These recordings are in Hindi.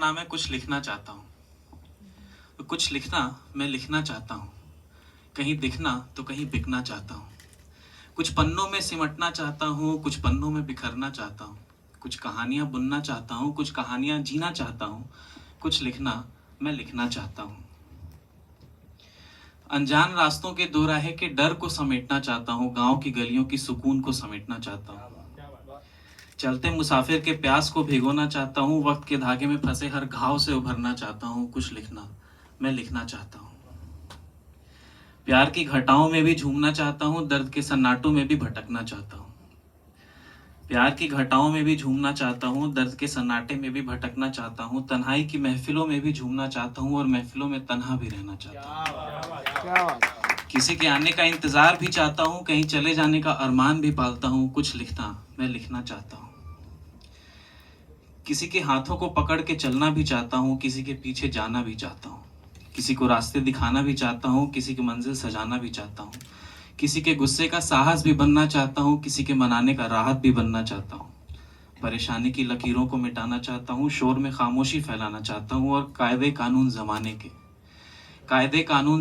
ना मैं कुछ लिखना चाहता हूँ, तो कुछ लिखना मैं लिखना चाहता हूँ, कहीं दिखना तो कहीं बिकना चाहता हूँ। कुछ पन्नों में सिमटना चाहता हूँ, कुछ पन्नों में बिखरना चाहता हूँ। कुछ कहानियाँ बुनना चाहता हूँ, कुछ कहानियाँ जीना चाहता हूँ। कुछ लिखना मैं लिखना चाहता हूँ। अनजान रास्तों के दोराहे के डर को समेटना चाहता हूँ, गाँव की गलियों की सुकून को समेटना चाहता हूँ। चलते मुसाफिर के प्यास को भिगोना चाहता हूँ, वक्त के धागे में फंसे हर घाव से उभरना चाहता हूँ। कुछ लिखना मैं लिखना चाहता हूँ। प्यार की घटाओं में भी झूमना चाहता हूँ, दर्द के सन्नाटों में भी भटकना चाहता हूँ। प्यार की घटाओं में भी झूमना चाहता हूँ, दर्द के सन्नाटे में भी भटकना चाहता हूँ। तन्हाई की महफिलों में भी झूमना चाहता हूँ और महफिलों में तन्हा भी रहना चाहता हूँ। किसी के आने का इंतजार भी चाहता हूँ, कहीं चले जाने का अरमान भी पालता हूँ। कुछ लिखना मैं लिखना चाहता हूँ। किसी के हाथों को पकड़ के चलना भी चाहता हूँ, किसी के पीछे जाना भी चाहता हूँ। किसी को रास्ते दिखाना भी चाहता हूँ, किसी की मंजिल सजाना भी चाहता हूँ। किसी के गुस्से का साहस भी बनना चाहता हूँ, किसी के मनाने का राहत भी बनना चाहता हूँ। परेशानी की लकीरों को मिटाना चाहता हूँ, शोर में खामोशी फैलाना चाहता हूँ और कायदे कानून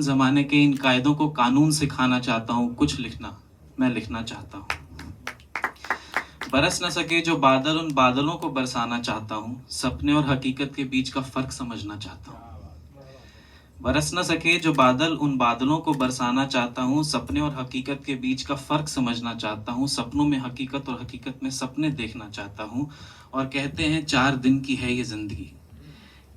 जमाने के इन कायदों को कानून सिखाना चाहता हूँ। कुछ लिखना मैं लिखना चाहता हूँ। बरस न सके जो बादल उन बादलों को बरसाना चाहता हूँ, सपने और हकीकत के बीच का फर्क समझना चाहता हूँ। बरस न सके जो बादल उन बादलों को बरसाना चाहता हूँ, सपने और हकीकत के बीच का फर्क समझना चाहता हूँ। सपनों में हकीकत और हकीकत में सपने देखना चाहता हूँ। और कहते हैं 4 दिन की है ये जिंदगी,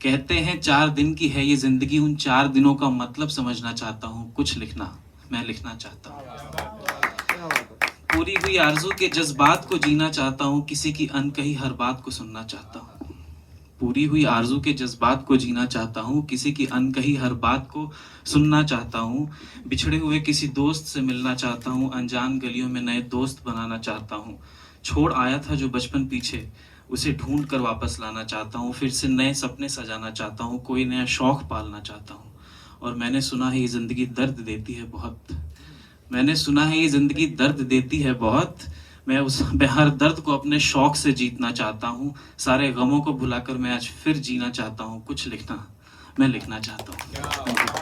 कहते हैं 4 दिन की है ये जिंदगी, उन 4 दिनों का मतलब समझना चाहता हूँ। कुछ लिखना मैं लिखना चाहता हूँ। पूरी हुई आरज़ू के जज्बात को जीना चाहता हूँ, किसी की अनकही हर बात को सुनना चाहता हूँ। पूरी हुई आरज़ू के जज्बात को जीना चाहता हूँ, किसी की अनकही हर बात को सुनना चाहता हूँ। बिछड़े हुए किसी दोस्त से मिलना चाहता हूँ, अनजान गलियों में नए दोस्त बनाना चाहता हूँ। छोड़ आया था जो बचपन पीछे, उसे ढूंढ कर वापस लाना चाहता हूँ। फिर से नए सपने सजाना चाहता हूँ, कोई नया शौक पालना चाहता हूँ। और मैंने सुना है ये ज़िंदगी दर्द देती है बहुत, मैंने सुना है ये ज़िंदगी दर्द देती है बहुत। मैं हर दर्द को अपने शौक से जीतना चाहता हूँ। सारे गमों को भुलाकर मैं आज फिर जीना चाहता हूँ। कुछ लिखना मैं लिखना चाहता हूँ।